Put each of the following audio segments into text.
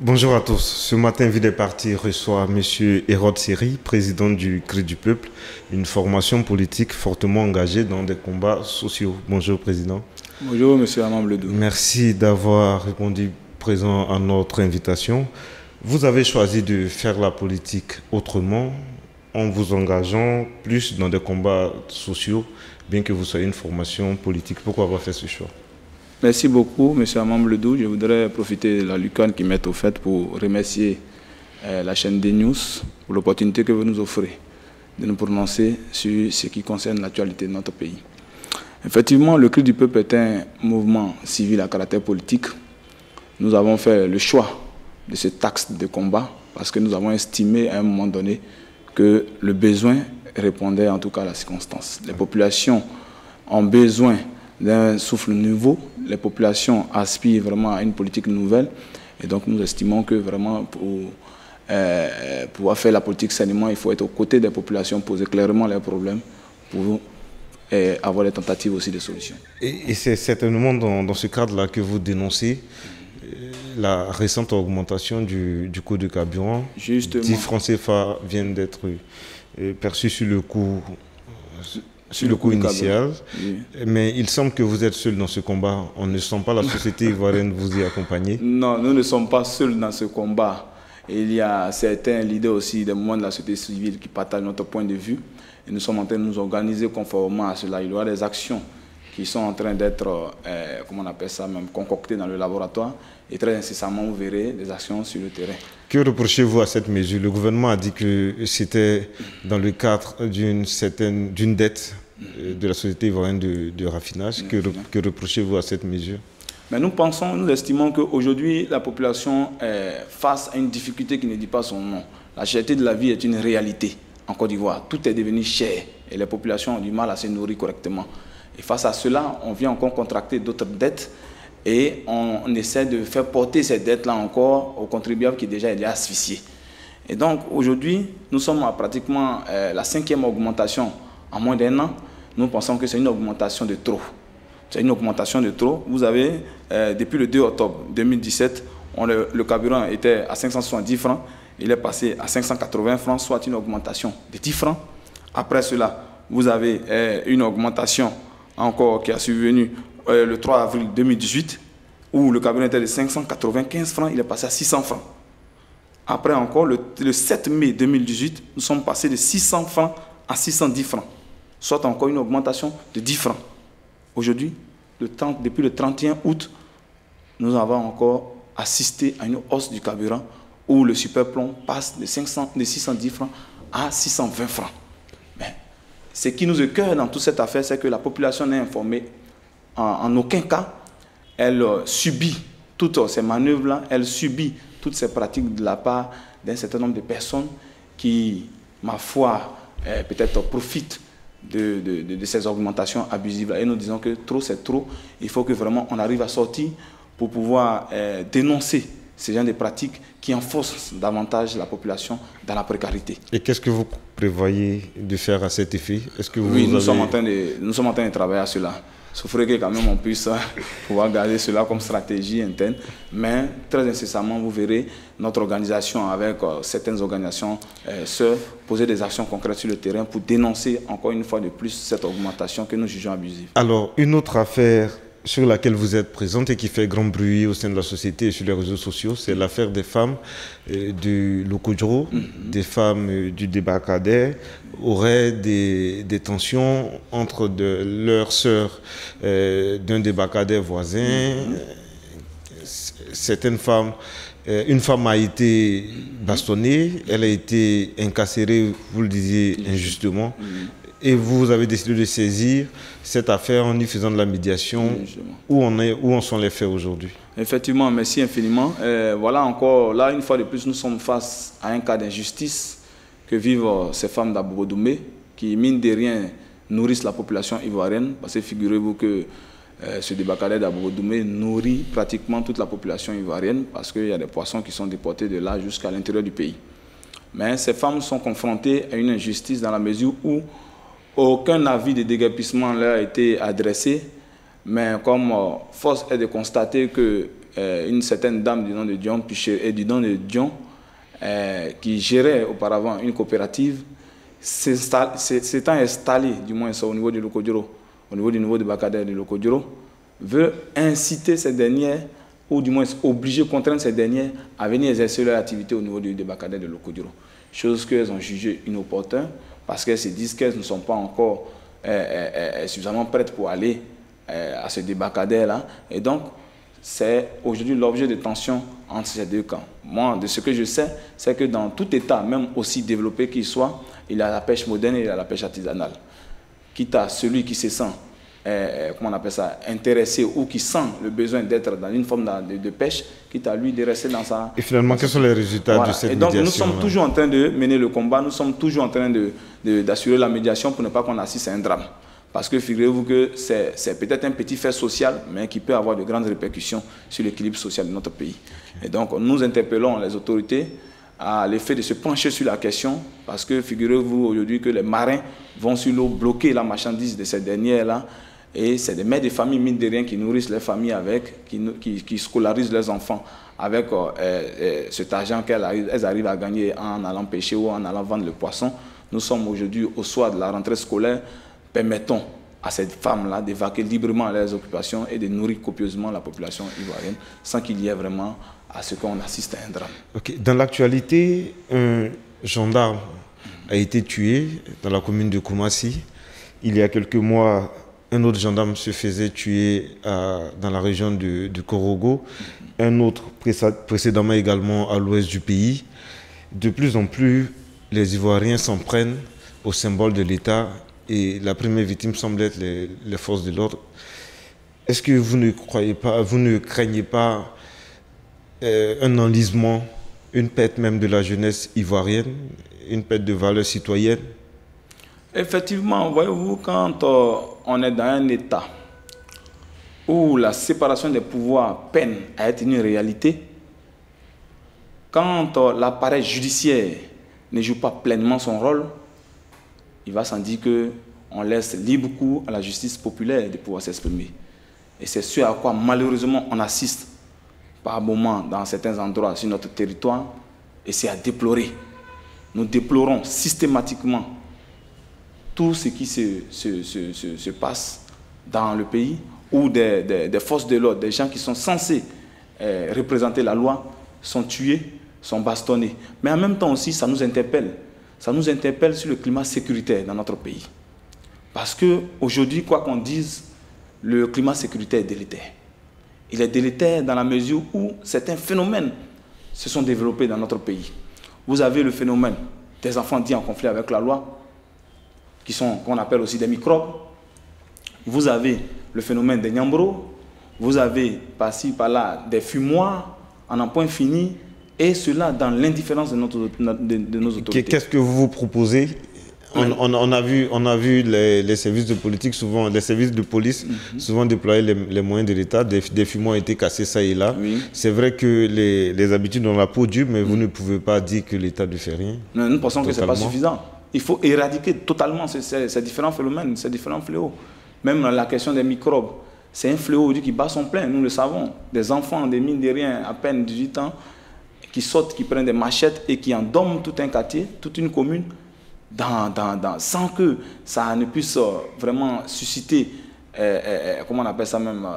Bonjour à tous. Ce matin, Vie des partis reçoit M. Hérode Seri, président du Cri du Peuple, une formation politique fortement engagée dans des combats sociaux. Bonjour, président. Bonjour, M. Amam Ledou. Merci d'avoir répondu présent à notre invitation. Vous avez choisi de faire la politique autrement, en vous engageant plus dans des combats sociaux, bien que vous soyez une formation politique. Pourquoi avoir fait ce choix? Merci beaucoup, M. Amam Ledou. Je voudrais profiter de la lucane qui m'est offerte pour remercier la chaîne des News pour l'opportunité que vous nous offrez de nous prononcer sur ce qui concerne l'actualité de notre pays. Effectivement, le Cri du Peuple est un mouvement civil à caractère politique. Nous avons fait le choix de cet axe de combat parce que nous avons estimé à un moment donné que le besoin répondait en tout cas à la circonstance. Les populations ont besoin d'un souffle nouveau, les populations aspirent vraiment à une politique nouvelle et donc nous estimons que vraiment pour pouvoir faire la politique sainement, il faut être aux côtés des populations, poser clairement leurs problèmes pour avoir des tentatives aussi de solutions. Et c'est certainement dans ce cadre-là que vous dénoncez la récente augmentation du coût du carburant. Justement. 10 francs CFA viennent d'être perçus sur le coût. Sur le coût initial, oui. Mais il semble que vous êtes seul dans ce combat. On ne sent pas la société ivoirienne vous y accompagner. Non, nous ne sommes pas seuls dans ce combat. Il y a certains leaders aussi des mouvements de la société civile qui partagent notre point de vue. Et nous sommes en train de nous organiser conformément à cela. Il y aura des actions qui sont en train d'être, comment on appelle ça même, concoctées dans le laboratoire. Et très incessamment, vous verrez des actions sur le terrain. Que reprochez-vous à cette mesure? Le gouvernement a dit que c'était dans le cadre d'une dette de la société ivoirienne de raffinage. Que reprochez-vous à cette mesure? Mais nous estimons qu'aujourd'hui, la population est face à une difficulté qui ne dit pas son nom. La cherté de la vie est une réalité en Côte d'Ivoire. Tout est devenu cher et les populations ont du mal à se nourrir correctement. Et face à cela, on vient encore contracter d'autres dettes et on essaie de faire porter ces dettes-là encore aux contribuables qui déjà est asphyxié. Et donc aujourd'hui, nous sommes à pratiquement la 5e augmentation en moins d'1 an. Nous pensons que c'est une augmentation de trop. C'est une augmentation de trop. Vous avez, depuis le 2 octobre 2017, le carburant était à 570 francs. Il est passé à 580 francs, soit une augmentation de 10 francs. Après cela, vous avez une augmentation encore qui a survenu le 3 avril 2018, où le carburant était de 595 francs, il est passé à 600 francs. Après encore, le 7 mai 2018, nous sommes passés de 600 francs à 610 francs, soit encore une augmentation de 10 francs. Aujourd'hui, depuis le 31 août, nous avons encore assisté à une hausse du carburant où le superplomb passe de 610 francs à 620 francs. Mais ce qui nous écoeure dans toute cette affaire, c'est que la population n'est informée en aucun cas. Elle subit toutes ces manœuvres-là, elle subit toutes ces pratiques de la part d'un certain nombre de personnes qui, ma foi, peut-être profitent de ces augmentations abusives. Et nous disons que trop, c'est trop. Il faut que vraiment on arrive à sortir pour pouvoir dénoncer ces genres de pratiques qui enfoncent davantage la population dans la précarité. Et qu'est-ce que vous prévoyez de faire à cet effet? Est-ce que oui, nous sommes en train de travailler à cela. Il faudrait que quand même on puisse pouvoir garder cela comme stratégie interne. Mais très incessamment, vous verrez notre organisation avec certaines organisations sœurs poser des actions concrètes sur le terrain pour dénoncer encore une fois de plus cette augmentation que nous jugeons abusive. Alors, une autre affaire sur laquelle vous êtes présente et qui fait grand bruit au sein de la société et sur les réseaux sociaux, c'est l'affaire des femmes du Locodro, des femmes du débarcadère, auraient des tensions entre leurs sœurs d'un débarcadère voisin. Certaines femmes, une femme a été bastonnée, elle a été incarcérée, vous le disiez injustement. Et vous avez décidé de saisir cette affaire en y faisant de la médiation. Où en sont les faits aujourd'hui? Effectivement, merci infiniment. Voilà encore, là, une fois de plus, nous sommes face à un cas d'injustice que vivent ces femmes d'Abou-Doumbé qui, mine de rien, nourrissent la population ivoirienne. Parce que figurez-vous que ce débarcadère d'Abou-Doumbé nourrit pratiquement toute la population ivoirienne parce qu'il y a des poissons qui sont déportés de là jusqu'à l'intérieur du pays. Mais ces femmes sont confrontées à une injustice dans la mesure où aucun avis de déguerpissement leur a été adressé, mais comme force est de constater que une certaine dame du nom de Dion, qui gérait auparavant une coopérative, s'étant installée, du moins au niveau du Lokodjoro, au niveau du nouveau de Bakadère de Lokodjoro, veut inciter ces dernières, ou du moins obliger, contraindre ces dernières à venir exercer leur activité au niveau du débarcadère de Lokodjoro. Chose qu'elles ont jugé inopportune parce qu'elles se disent qu'elles ne sont pas encore suffisamment prêtes pour aller à ce débarcadère-là. Et donc, c'est aujourd'hui l'objet de tension entre ces deux camps. Moi, de ce que je sais, c'est que dans tout État, même aussi développé qu'il soit, il y a la pêche moderne et il y a la pêche artisanale. Quitte à celui qui se sent comment on appelle ça, intéressé ou qui sent le besoin d'être dans une forme de pêche, quitte à lui de rester dans sa... Et finalement, quels sont les résultats de cette médiation? Et donc, nous sommes toujours en train de mener le combat, nous sommes toujours en train d'assurer la médiation pour ne pas qu'on assiste à un drame. Parce que figurez-vous que c'est peut-être un petit fait social, mais qui peut avoir de grandes répercussions sur l'équilibre social de notre pays. Okay. Et donc, nous interpellons les autorités à l'effet de se pencher sur la question, parce que figurez-vous aujourd'hui que les marins vont sur l'eau bloquer la marchandise de ces dernières-là, et c'est des mères de famille, mine de rien, qui nourrissent leurs familles avec, qui scolarisent leurs enfants avec cet argent qu'elles arrivent à gagner en allant pêcher ou en allant vendre le poisson. Nous sommes aujourd'hui au soir de la rentrée scolaire. Permettons à ces femmes-là d'évacuer librement leurs occupations et de nourrir copieusement la population ivoirienne sans qu'il y ait vraiment à ce qu'on assiste à un drame. Okay. Dans l'actualité, un gendarme a été tué dans la commune de Koumassi. Il y a quelques mois, un autre gendarme se faisait tuer dans la région de Korogo, un autre précédemment également à l'ouest du pays. De plus en plus, les Ivoiriens s'en prennent au symbole de l'État et la première victime semble être les forces de l'ordre. Est-ce que vous ne craignez pas un enlisement, une perte même de la jeunesse ivoirienne, une perte de valeurs citoyennes? Effectivement, voyez-vous, quand on est dans un État où la séparation des pouvoirs peine à être une réalité, quand l'appareil judiciaire ne joue pas pleinement son rôle, il va sans dire qu'on laisse libre cours à la justice populaire de pouvoir s'exprimer. Et c'est ce à quoi malheureusement on assiste par moments dans certains endroits sur notre territoire, et c'est à déplorer. Nous déplorons systématiquement tout ce qui se passe dans le pays, où des forces de l'ordre, des gens qui sont censés représenter la loi, sont tués, sont bastonnés. Mais en même temps aussi, ça nous interpelle. Ça nous interpelle sur le climat sécuritaire dans notre pays. Parce qu'aujourd'hui, quoi qu'on dise, le climat sécuritaire est délétère. Il est délétère dans la mesure où certains phénomènes se sont développés dans notre pays. Vous avez le phénomène des enfants dits en conflit avec la loi, qu'on appelle aussi des microbes. Vous avez le phénomène des nyambros. Vous avez par-ci, par-là, des fumoirs en un point fini. Et cela dans l'indifférence de nos autorités. Qu'est-ce que vous proposez? On a vu les services de politique, souvent, les services de police, souvent déployer les moyens de l'État. Des fumoirs ont été cassés ça et là. Oui. C'est vrai que les habitudes ont la peau dure, mais vous ne pouvez pas dire que l'État ne fait rien. Non, nous pensons que ce n'est pas suffisant. Il faut éradiquer totalement ces différents phénomènes, ces différents fléaux. Même la question des microbes, c'est un fléau qui bat son plein, nous le savons. Des enfants, des mines de rien, à peine 18 ans, qui sautent, qui prennent des machettes et qui endorment tout un quartier, toute une commune, sans que ça ne puisse vraiment susciter, comment on appelle ça même,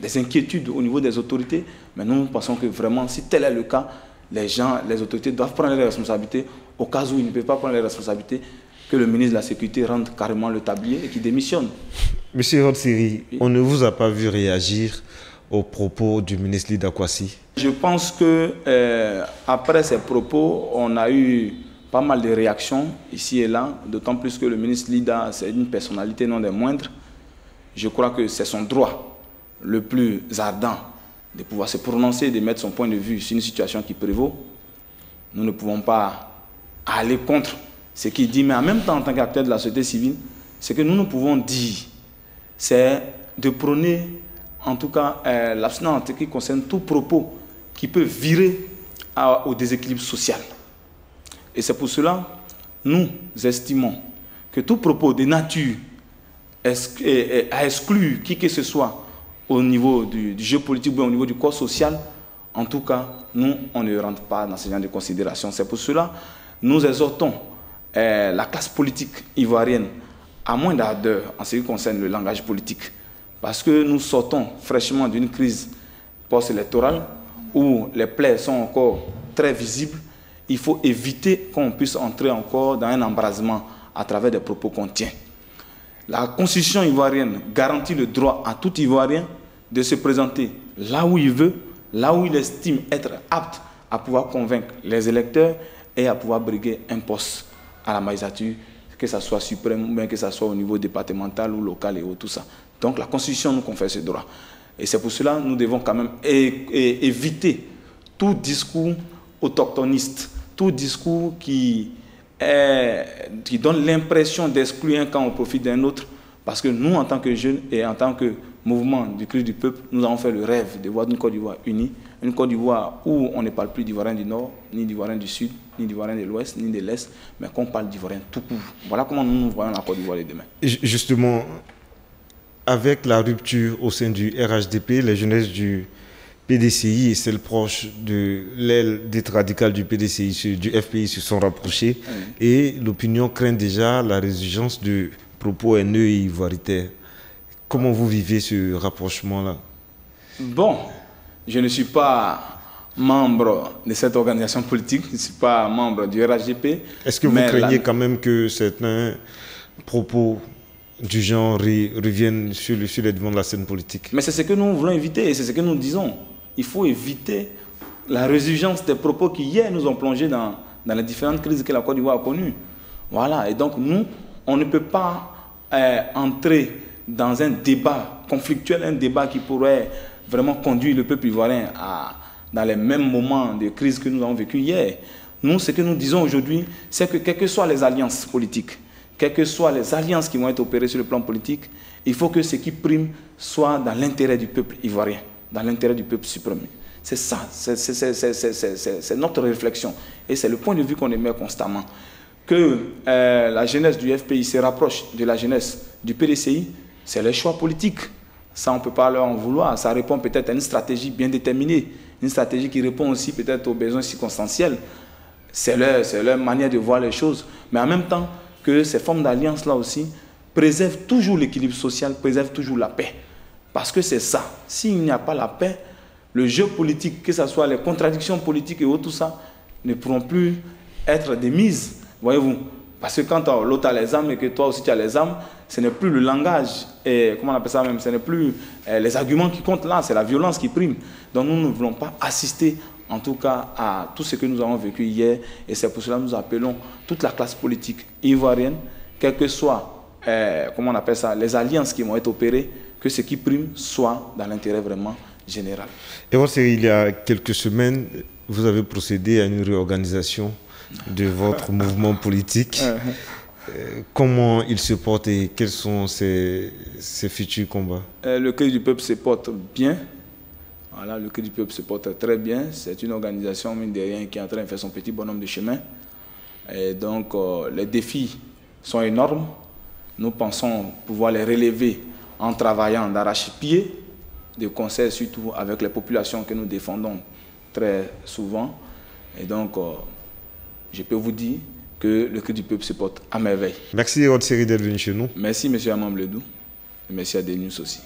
des inquiétudes au niveau des autorités. Mais nous pensons que vraiment, si tel est le cas, les autorités doivent prendre les responsabilités, au cas où ils ne peuvent pas prendre les responsabilités, que le ministre de la Sécurité rende carrément le tablier et qu'il démissionne. Monsieur Rodsiri, on ne vous a pas vu réagir aux propos du ministre Lida Kwasi? Je pense que après ces propos, on a eu pas mal de réactions ici et là, d'autant plus que le ministre Lida, c'est une personnalité non des moindres. Je crois que c'est son droit le plus ardent de pouvoir se prononcer, de mettre son point de vue sur une situation qui prévaut. Nous ne pouvons pas aller contre ce qu'il dit, mais en même temps, en tant qu'acteur de la société civile, ce que nous pouvons dire, c'est de prôner en tout cas l'abstinence qui concerne tout propos qui peut virer au déséquilibre social. Et c'est pour cela nous estimons que tout propos de nature à exclure qui que ce soit au niveau du jeu politique ou au niveau du corps social, en tout cas, nous, on ne rentre pas dans ce genre de considération. C'est pour cela que nous exhortons la classe politique ivoirienne à moins d'ardeur en ce qui concerne le langage politique. Parce que nous sortons fraîchement d'une crise post-électorale où les plaies sont encore très visibles. Il faut éviter qu'on puisse entrer encore dans un embrasement à travers des propos qu'on tient. La Constitution ivoirienne garantit le droit à tout Ivoirien de se présenter là où il veut, là où il estime être apte à pouvoir convaincre les électeurs et à pouvoir briguer un poste à la magistrature, que ce soit suprême ou bien que ce soit au niveau départemental ou local et tout ça. Donc la Constitution nous confère ce droit. Et c'est pour cela que nous devons quand même éviter tout discours autochtoniste, tout discours qui donne l'impression d'exclure un camp au profit d'un autre. Parce que nous, en tant que jeunes et en tant que mouvement du cri du peuple, nous avons fait le rêve de voir une Côte d'Ivoire unie, une Côte d'Ivoire où on ne parle plus d'Ivoiriens du Nord, ni d'Ivoiriens du Sud, ni d'Ivoiriens de l'Ouest, ni de l'Est, mais qu'on parle d'Ivoiriens tout court. Voilà comment nous voyons la Côte d'Ivoire de demain. Justement, avec la rupture au sein du RHDP, les jeunesses du PDCI et celles proches de l'aile dite radicale du PDCI, du FPI se sont rapprochées, et l'opinion craint déjà la résurgence de propos haineux et ivoiritaires. Comment vous vivez ce rapprochement-là? Bon, je ne suis pas membre de cette organisation politique, je ne suis pas membre du RHDP. Est-ce que vous craignez quand même que certains propos du genre reviennent sur les devants de la scène politique? Mais c'est ce que nous voulons éviter et c'est ce que nous disons. Il faut éviter la résurgence des propos qui hier nous ont plongés dans les différentes crises que la Côte d'Ivoire a connues. Voilà, et donc nous, on ne peut pas entrer dans un débat conflictuel, un débat qui pourrait vraiment conduire le peuple ivoirien dans les mêmes moments de crise que nous avons vécu hier. Nous, ce que nous disons aujourd'hui, c'est que quelles que soient les alliances politiques, quelles que soient les alliances qui vont être opérées sur le plan politique, il faut que ce qui prime soit dans l'intérêt du peuple ivoirien, dans l'intérêt du peuple suprême. C'est ça, c'est notre réflexion. Et c'est le point de vue qu'on émet constamment. Que la jeunesse du FPI se rapproche de la jeunesse du PDCI, c'est le choix politique. Ça, on ne peut pas leur en vouloir. Ça répond peut-être à une stratégie bien déterminée, une stratégie qui répond aussi peut-être aux besoins circonstanciels. C'est leur manière de voir les choses. Mais en même temps, que ces formes d'alliance-là aussi préservent toujours l'équilibre social, préservent toujours la paix. Parce que c'est ça. S'il n'y a pas la paix, le jeu politique, que ce soit les contradictions politiques et tout ça, ne pourront plus être des mises. Voyez-vous? Parce que quand l'autre a les armes et que toi aussi tu as les armes, ce n'est plus le langage, comment on appelle ça même, ce n'est plus les arguments qui comptent là, c'est la violence qui prime. Donc nous ne voulons pas assister en tout cas à tout ce que nous avons vécu hier, et c'est pour cela que nous appelons toute la classe politique ivoirienne, quel que soit, comment on appelle ça, les alliances qui vont être opérées, que ce qui prime soit dans l'intérêt vraiment général. Et il y a quelques semaines, vous avez procédé à une réorganisation de votre mouvement politique. Comment il se porte et quels sont ses futurs combats? Le Cri du peuple se porte bien. Voilà, le Cri du peuple se porte très bien. C'est une organisation, mine de rien, qui est en train de faire son petit bonhomme de chemin. Et donc, les défis sont énormes. Nous pensons pouvoir les relever en travaillant d'arrache-pied, de concert surtout avec les populations que nous défendons très souvent. Et donc, je peux vous dire que le Cri du peuple se porte à merveille. Merci Rod Seri d'être venu chez nous. Merci M. Amam Bledou et merci à Denius aussi.